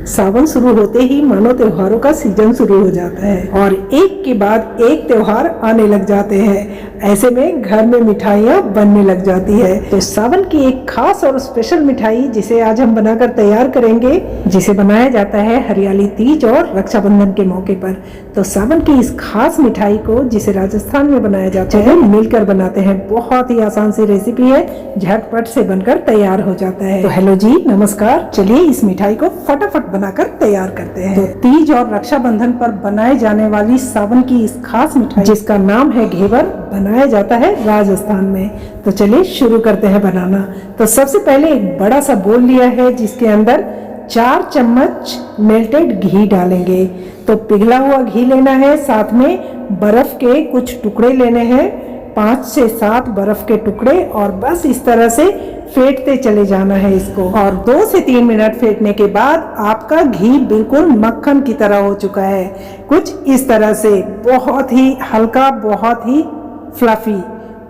सावन शुरू होते ही मानो त्योहारों का सीजन शुरू हो जाता है और एक के बाद एक त्योहार आने लग जाते हैं। ऐसे में घर में मिठाइयाँ बनने लग जाती है। तो सावन की एक खास और स्पेशल मिठाई जिसे आज हम बनाकर तैयार करेंगे, जिसे बनाया जाता है हरियाली तीज और रक्षाबंधन के मौके पर। तो सावन की इस खास मिठाई को, जिसे राजस्थान में बनाया जाता है, मिलकर बनाते हैं। बहुत ही आसान सी रेसिपी है, झटपट से बनकर तैयार हो जाता है। तो हेलो जी, नमस्कार। चलिए इस मिठाई को फटाफट बनाकर तैयार करते हैं। तो तीज और रक्षाबंधन पर बनाए जाने वाली सावन की इस खास मिठाई, जिसका नाम है घेवर, बनाया जाता है राजस्थान में। तो चलिए शुरू करते हैं बनाना। तो सबसे पहले एक बड़ा सा बोल लिया है, जिसके अंदर 4 चम्मच मेल्टेड घी डालेंगे। तो पिघला हुआ घी लेना है, साथ में बर्फ के कुछ टुकड़े लेने हैं, 5 से 7 बर्फ के टुकड़े, और बस इस तरह से फेंटते चले जाना है इसको। और 2 से 3 मिनट फेंटने के बाद आपका घी बिल्कुल मक्खन की तरह हो चुका है, कुछ इस तरह से, बहुत ही हल्का, बहुत ही फ्लफी,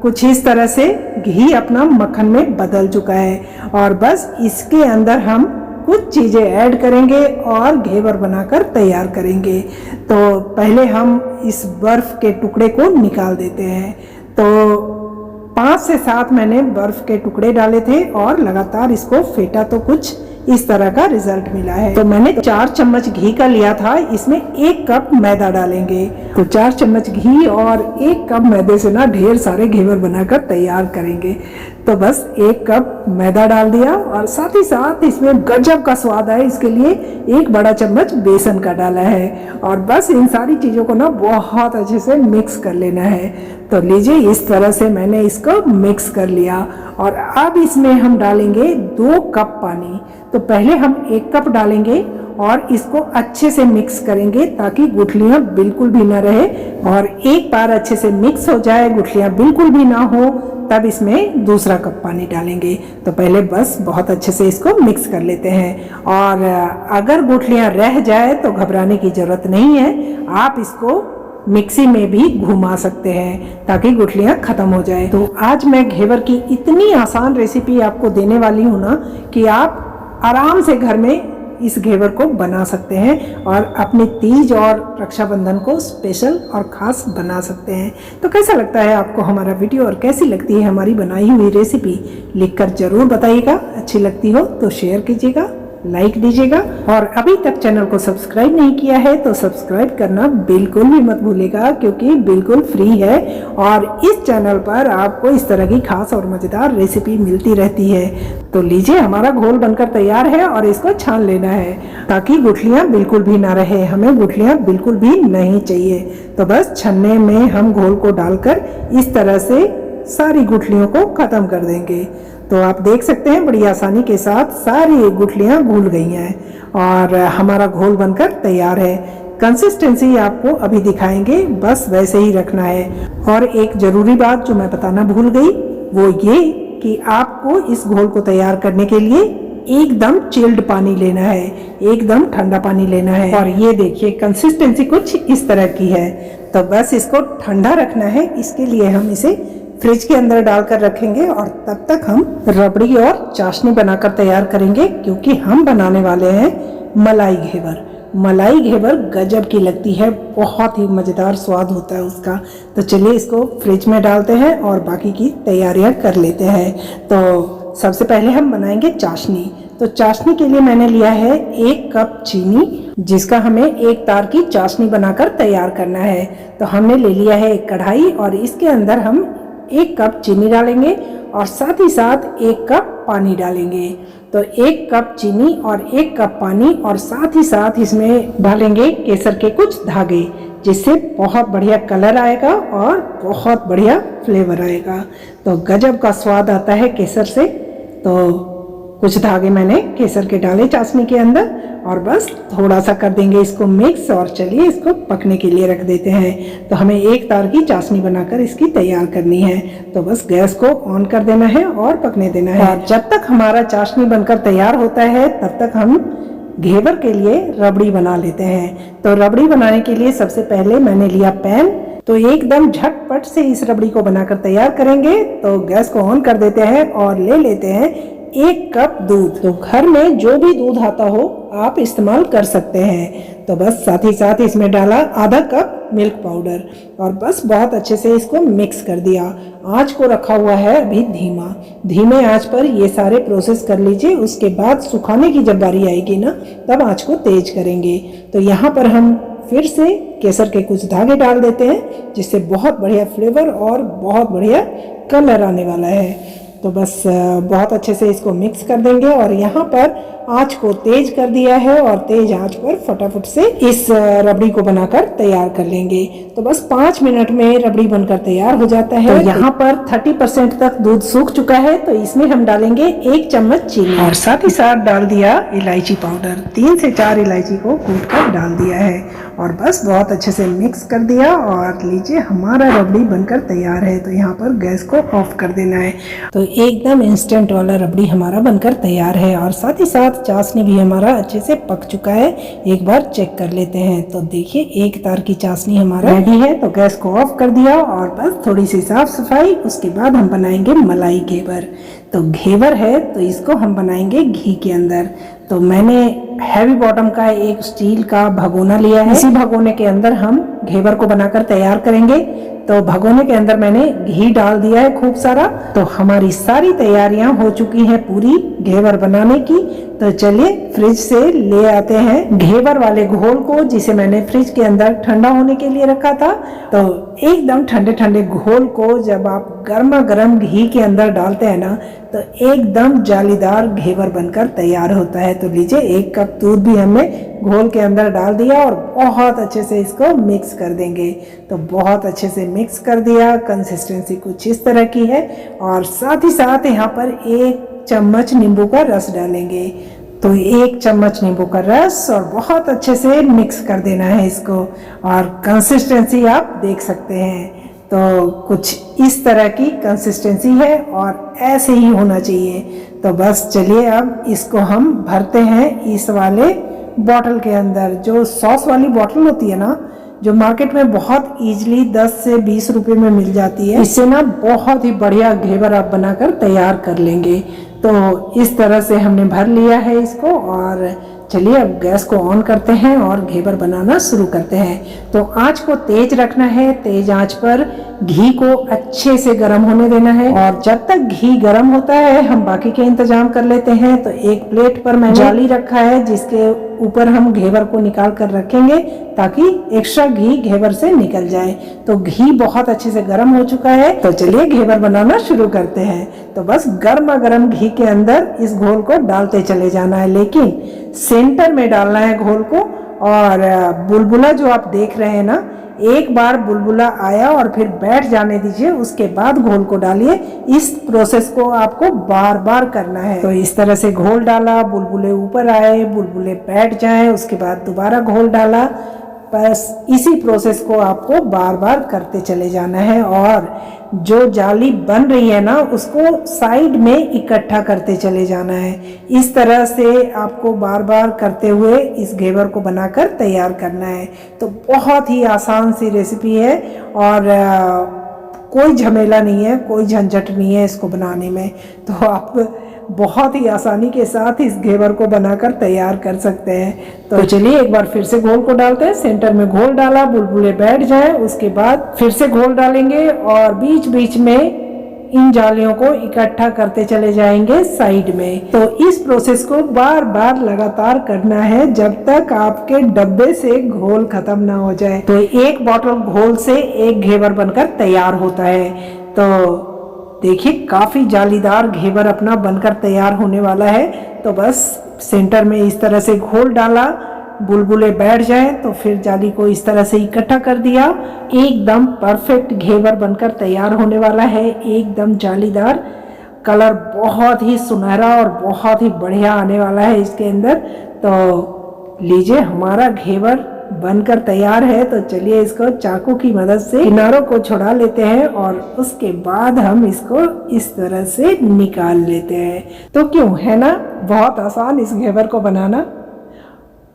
कुछ इस तरह से घी अपना मक्खन में बदल चुका है। और बस इसके अंदर हम कुछ चीज़ें ऐड करेंगे और घेवर बनाकर तैयार करेंगे। तो पहले हम इस बर्फ़ के टुकड़े को निकाल देते हैं। तो 5 से 7 मैंने बर्फ़ के टुकड़े डाले थे और लगातार इसको फेंटा, तो कुछ इस तरह का रिजल्ट मिला है। तो मैंने 4 चम्मच घी का लिया था, इसमें 1 कप मैदा डालेंगे। तो 4 चम्मच घी और 1 कप मैदे से ना ढेर सारे घेवर बनाकर तैयार करेंगे। तो बस 1 कप मैदा डाल दिया और साथ ही साथ इसमें गजब का स्वाद आए, इसके लिए 1 बड़ा चम्मच बेसन का डाला है। और बस इन सारी चीज़ों को ना बहुत अच्छे से मिक्स कर लेना है। तो लीजिए, इस तरह से मैंने इसको मिक्स कर लिया। और अब इसमें हम डालेंगे 2 कप पानी। तो पहले हम 1 कप डालेंगे और इसको अच्छे से मिक्स करेंगे ताकि गुठलियाँ बिल्कुल भी ना रहे। और एक बार अच्छे से मिक्स हो जाए, गुठलियाँ बिल्कुल भी ना हो, तब इसमें दूसरा कप पानी डालेंगे। तो पहले बस बहुत अच्छे से इसको मिक्स कर लेते हैं। और अगर गुठलियाँ रह जाए तो घबराने की ज़रूरत नहीं है, आप इसको मिक्सी में भी घुमा सकते हैं ताकि गुठलियाँ ख़त्म हो जाए। तो आज मैं घेवर की इतनी आसान रेसिपी आपको देने वाली हूँ ना, कि आप आराम से घर में इस घेवर को बना सकते हैं और अपने तीज और रक्षाबंधन को स्पेशल और ख़ास बना सकते हैं। तो कैसा लगता है आपको हमारा वीडियो और कैसी लगती है हमारी बनाई हुई रेसिपी, लिखकर ज़रूर बताइएगा। अच्छी लगती हो तो शेयर कीजिएगा, लाइक दीजिएगा। और अभी तक चैनल को सब्सक्राइब नहीं किया है तो सब्सक्राइब करना बिल्कुल भी मत भूलिएगा, क्योंकि बिल्कुल फ्री है और इस चैनल पर आपको इस तरह की खास और मज़ेदार रेसिपी मिलती रहती है। तो लीजिए, हमारा घोल बनकर तैयार है और इसको छान लेना है ताकि गुठलियाँ बिल्कुल भी ना रहे। हमें गुठलियाँ बिल्कुल भी नहीं चाहिए। तो बस छन्ने में हम घोल को डालकर इस तरह से सारी गुठलियों को ख़त्म कर देंगे। तो आप देख सकते हैं बड़ी आसानी के साथ सारी गुठलियाँ घुल गई हैं और हमारा घोल बनकर तैयार है। कंसिस्टेंसी आपको अभी दिखाएंगे, बस वैसे ही रखना है। और एक ज़रूरी बात जो मैं बताना भूल गई, वो ये कि आपको इस घोल को तैयार करने के लिए एकदम चिल्ड पानी लेना है, एकदम ठंडा पानी लेना है। और ये देखिए, कंसिस्टेंसी कुछ इस तरह की है। तो बस इसको ठंडा रखना है, इसके लिए हम इसे फ्रिज के अंदर डालकर रखेंगे और तब तक हम रबड़ी और चाशनी बनाकर तैयार करेंगे, क्योंकि हम बनाने वाले हैं मलाई घेवर। मलाई घेवर गजब की लगती है, बहुत ही मज़ेदार स्वाद होता है उसका। तो चलिए इसको फ्रिज में डालते हैं और बाकी की तैयारियां कर लेते हैं। तो सबसे पहले हम बनाएंगे चाशनी। तो चाशनी के लिए मैंने लिया है 1 कप चीनी, जिसका हमें 1 तार की चाशनी बनाकर तैयार करना है। तो हमने ले लिया है एक कढ़ाई और इसके अंदर हम 1 कप चीनी डालेंगे और साथ ही साथ 1 कप पानी डालेंगे। तो 1 कप चीनी और 1 कप पानी, और साथ ही साथ इसमें डालेंगे केसर के कुछ धागे, जिससे बहुत बढ़िया कलर आएगा और बहुत बढ़िया फ्लेवर आएगा। तो गजब का स्वाद आता है केसर से। तो कुछ धागे मैंने केसर के डाले चाशनी के अंदर और बस थोड़ा सा कर देंगे इसको मिक्स। और चलिए इसको पकने के लिए रख देते हैं। तो हमें 1 तार की चाशनी बनाकर इसकी तैयार करनी है। तो बस गैस को ऑन कर देना है और पकने देना है। और जब तक हमारा चाशनी बनकर तैयार होता है, तब तक हम घेवर के लिए रबड़ी बना लेते हैं। तो रबड़ी बनाने के लिए सबसे पहले मैंने लिया पैन। तो एकदम झटपट से इस रबड़ी को बनाकर तैयार करेंगे। तो गैस को ऑन कर देते हैं और ले लेते हैं 1 कप दूध। तो घर में जो भी दूध आता हो आप इस्तेमाल कर सकते हैं। तो बस साथ ही साथ इसमें डाला आधा कप मिल्क पाउडर और बस बहुत अच्छे से इसको मिक्स कर दिया। आंच को रखा हुआ है अभी धीमे आंच पर ये सारे प्रोसेस कर लीजिए। उसके बाद सुखाने की जब बारी आएगी ना, तब आंच को तेज करेंगे। तो यहाँ पर हम फिर से केसर के कुछ धागे डाल देते हैं, जिससे बहुत बढ़िया फ्लेवर और बहुत बढ़िया कलर आने वाला है। तो बस बहुत अच्छे से इसको मिक्स कर देंगे और यहाँ पर आंच को तेज कर दिया है और तेज आंच पर फटाफट से इस रबड़ी को बनाकर तैयार कर लेंगे। तो बस 5 मिनट में रबड़ी बनकर तैयार हो जाता है। तो यहाँ पर 30% तक दूध सूख चुका है, तो इसमें हम डालेंगे 1 चम्मच चीनी और साथ ही साथ डाल दिया इलायची पाउडर। 3 से 4 इलायची को कूट कर डाल दिया है और बस बहुत अच्छे से मिक्स कर दिया और लीजिए हमारा रबड़ी बनकर तैयार है। तो यहाँ पर गैस को ऑफ कर देना है। तो एकदम इंस्टेंट वाला रबड़ी हमारा बनकर तैयार है और साथ ही साथ चाशनी भी हमारा अच्छे से पक चुका है। एक बार चेक कर लेते हैं। तो देखिए एक तार की चाशनी हमारा रेडी है। तो गैस को ऑफ कर दिया और बस थोड़ी सी साफ सफाई, उसके बाद हम बनाएंगे मलाई घेवर। तो घेवर है तो इसको हम बनाएंगे घी के अंदर। तो मैंने हैवी बॉटम का एक स्टील का भगोना लिया है। इसी भगोने के अंदर हम घेवर को बनाकर तैयार करेंगे। तो भगोने के अंदर मैंने घी डाल दिया है खूब सारा। तो हमारी सारी तैयारियां हो चुकी हैं पूरी घेवर बनाने की। तो चलिए फ्रिज से ले आते हैं घेवर वाले घोल को, जिसे मैंने फ्रिज के अंदर ठंडा होने के लिए रखा था। तो एकदम ठंडे ठंडे घोल को जब आप गर्मा गर्म घी के अंदर डालते हैं ना, तो एकदम जालीदार घेवर बनकर तैयार होता है। तो लीजिए 1 कप दूध भी हमने घोल के अंदर डाल दिया और बहुत अच्छे से इसको मिक्स कर देंगे। तो बहुत अच्छे से मिक्स कर दिया। कंसिस्टेंसी कुछ इस तरह की है और साथ ही साथ यहाँ पर 1 चम्मच नींबू का रस डालेंगे। तो 1 चम्मच नींबू का रस और बहुत अच्छे से मिक्स कर देना है इसको। और कंसिस्टेंसी आप देख सकते हैं, तो कुछ इस तरह की कंसिस्टेंसी है और ऐसे ही होना चाहिए। तो बस चलिए अब इसको हम भरते हैं इस वाले बॉटल के अंदर। जो सॉस वाली बॉटल होती है ना, जो मार्केट में बहुत इजीली 10 से 20 रुपए में मिल जाती है, इससे ना बहुत ही बढ़िया घेवर आप बनाकर तैयार कर लेंगे। तो इस तरह से हमने भर लिया है इसको और चलिए अब गैस को ऑन करते हैं और घेवर बनाना शुरू करते हैं। तो आंच को तेज रखना है। तेज आंच पर घी को अच्छे से गर्म होने देना है और जब तक घी गर्म होता है हम बाकी के इंतजाम कर लेते हैं। तो एक प्लेट पर मैंने जाली रखा है, जिसके ऊपर हम घेवर को निकाल कर रखेंगे ताकि एक्स्ट्रा घी घेवर से निकल जाए। तो घी बहुत अच्छे से गर्म हो चुका है। तो चलिए घेवर बनाना शुरू करते हैं। तो बस गर्मा गर्म घी के अंदर इस घोल को डालते चले जाना है, लेकिन सेंटर में डालना है घोल को। और बुलबुला जो आप देख रहे हैं ना, एक बार बुलबुला आया और फिर बैठ जाने दीजिए, उसके बाद घोल को डालिए। इस प्रोसेस को आपको बार बार करना है। तो इस तरह से घोल डाला, बुलबुले ऊपर आए, बुलबुले बैठ जाएं, उसके बाद दोबारा घोल डाला। बस इसी प्रोसेस को आपको बार बार करते चले जाना है और जो जाली बन रही है ना, उसको साइड में इकट्ठा करते चले जाना है। इस तरह से आपको बार बार करते हुए इस घेवर को बनाकर तैयार करना है। तो बहुत ही आसान सी रेसिपी है और कोई झमेला नहीं है, कोई झंझट नहीं है इसको बनाने में। तो आप बहुत ही आसानी के साथ इस घेवर को बनाकर तैयार कर सकते हैं। तो चलिए एक बार फिर से घोल को डालते हैं। सेंटर में घोल डाला, बुलबुले बैठ जाए, उसके बाद फिर से घोल डालेंगे और बीच बीच में इन जालियों को इकट्ठा करते चले जाएंगे साइड में। तो इस प्रोसेस को बार बार लगातार करना है जब तक आपके डब्बे से घोल खत्म ना हो जाए। तो 1 बॉटल घोल से 1 घेवर बनकर तैयार होता है। तो देखिए काफी जालीदार घेवर अपना बनकर तैयार होने वाला है। तो बस सेंटर में इस तरह से घोल डाला, बुलबुले बैठ जाए तो फिर जाली को इस तरह से इकट्ठा कर दिया। एकदम परफेक्ट घेवर बनकर तैयार होने वाला है, एकदम जालीदार। कलर बहुत ही सुनहरा और बहुत ही बढ़िया आने वाला है इसके अंदर। तो लीजिए हमारा घेवर बनकर तैयार है। तो चलिए इसको चाकू की मदद से किनारों को छुड़ा लेते हैं और उसके बाद हम इसको इस तरह से निकाल लेते हैं। तो क्यों, है ना बहुत आसान इस घेवर को बनाना।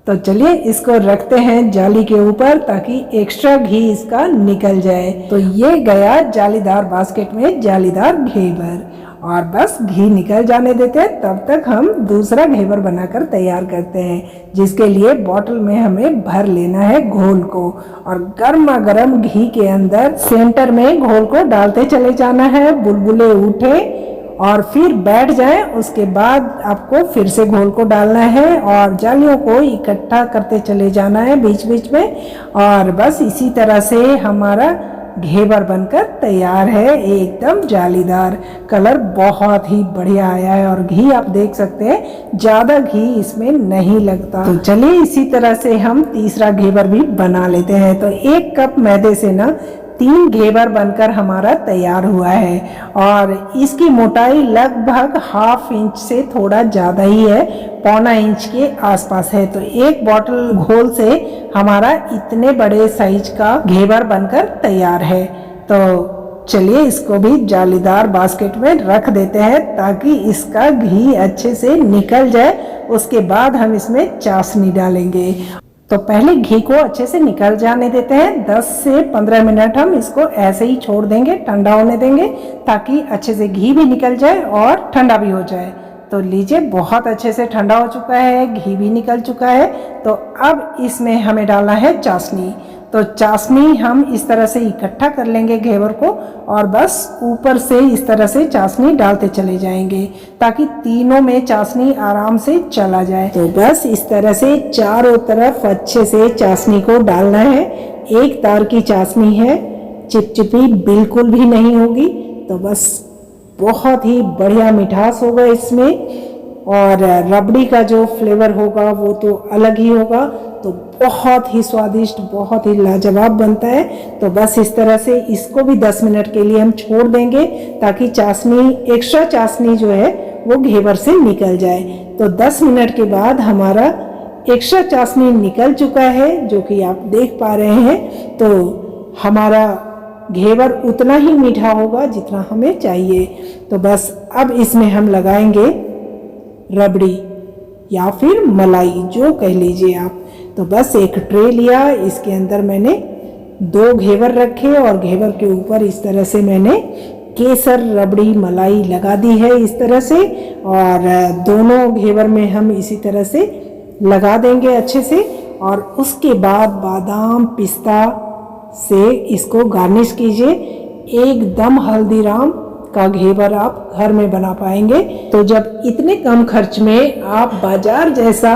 तो चलिए इसको रखते हैं जाली के ऊपर ताकि एक्स्ट्रा घी इसका निकल जाए। तो ये गया जालीदार बास्केट में जालीदार घेवर। और बस घी निकल जाने देते हैं। तब तक हम दूसरा घेवर बनाकर तैयार करते हैं, जिसके लिए बोतल में हमें भर लेना है घोल को और गर्मा गर्म घी के अंदर सेंटर में घोल को डालते चले जाना है। बुलबुले उठे और फिर बैठ जाए, उसके बाद आपको फिर से घोल को डालना है और जालियों को इकट्ठा करते चले जाना है बीच बीच में। और बस इसी तरह से हमारा घेवर बनकर तैयार है, एकदम जालीदार। कलर बहुत ही बढ़िया आया है और घी आप देख सकते हैं ज़्यादा घी इसमें नहीं लगता। तो चलिए इसी तरह से हम तीसरा घेवर भी बना लेते हैं। तो 1 कप मैदे से ना 3 घेवर बनकर हमारा तैयार हुआ है और इसकी मोटाई लगभग ½ इंच से थोड़ा ज़्यादा ही है, पौना इंच के आसपास है। तो 1 बॉटल घोल से हमारा इतने बड़े साइज का घेवर बनकर तैयार है। तो चलिए इसको भी जालीदार बास्केट में रख देते हैं ताकि इसका घी अच्छे से निकल जाए। उसके बाद हम इसमें चाशनी डालेंगे। तो पहले घी को अच्छे से निकल जाने देते हैं। 10 से 15 मिनट हम इसको ऐसे ही छोड़ देंगे, ठंडा होने देंगे ताकि अच्छे से घी भी निकल जाए और ठंडा भी हो जाए। तो लीजिए बहुत अच्छे से ठंडा हो चुका है, घी भी निकल चुका है। तो अब इसमें हमें डालना है चाशनी। तो चाशनी हम इस तरह से इकट्ठा कर लेंगे घेवर को और बस ऊपर से इस तरह से चाशनी डालते चले जाएंगे ताकि तीनों में चाशनी आराम से चला जाए। तो बस इस तरह से चारों तरफ अच्छे से चाशनी को डालना है। एक तार की चाशनी है, चिपचिपी बिल्कुल भी नहीं होगी। तो बस बहुत ही बढ़िया मिठास होगा इसमें और रबड़ी का जो फ्लेवर होगा वो तो अलग ही होगा। तो बहुत ही स्वादिष्ट, बहुत ही लाजवाब बनता है। तो बस इस तरह से इसको भी 10 मिनट के लिए हम छोड़ देंगे ताकि चाशनी, एक्स्ट्रा चाशनी जो है वो घेवर से निकल जाए। तो 10 मिनट के बाद हमारा एक्स्ट्रा चाशनी निकल चुका है, जो कि आप देख पा रहे हैं। तो हमारा घेवर उतना ही मीठा होगा जितना हमें चाहिए। तो बस अब इसमें हम लगाएंगे रबड़ी या फिर मलाई, जो कह लीजिए आप। तो बस एक ट्रे लिया, इसके अंदर मैंने 2 घेवर रखे और घेवर के ऊपर इस तरह से मैंने केसर रबड़ी मलाई लगा दी है इस तरह से। और दोनों घेवर में हम इसी तरह से लगा देंगे अच्छे से। और उसके बाद बादाम पिस्ता से इसको गार्निश कीजिए। एकदम हल्दीराम का घेवर आप घर में बना पाएंगे। तो जब इतने कम खर्च में आप बाजार जैसा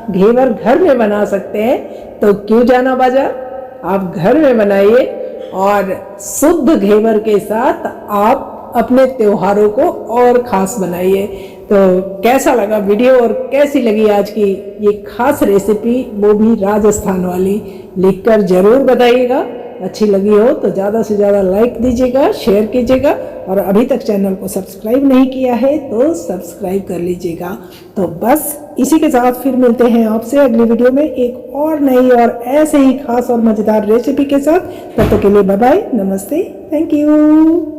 घेवर घर में बना सकते हैं तो क्यों जाना बाजार, आप घर में बनाइए और शुद्ध घेवर के साथ आप अपने त्योहारों को और खास बनाइए। तो कैसा लगा वीडियो और कैसी लगी आज की ये खास रेसिपी, वो भी राजस्थान वाली, लिखकर जरूर बताइएगा। अच्छी लगी हो तो ज़्यादा से ज़्यादा लाइक दीजिएगा, शेयर कीजिएगा और अभी तक चैनल को सब्सक्राइब नहीं किया है तो सब्सक्राइब कर लीजिएगा। तो बस इसी के साथ फिर मिलते हैं आपसे अगली वीडियो में एक और नई और ऐसे ही खास और मज़ेदार रेसिपी के साथ। तब तक के लिए बाय बाय, नमस्ते, थैंक यू।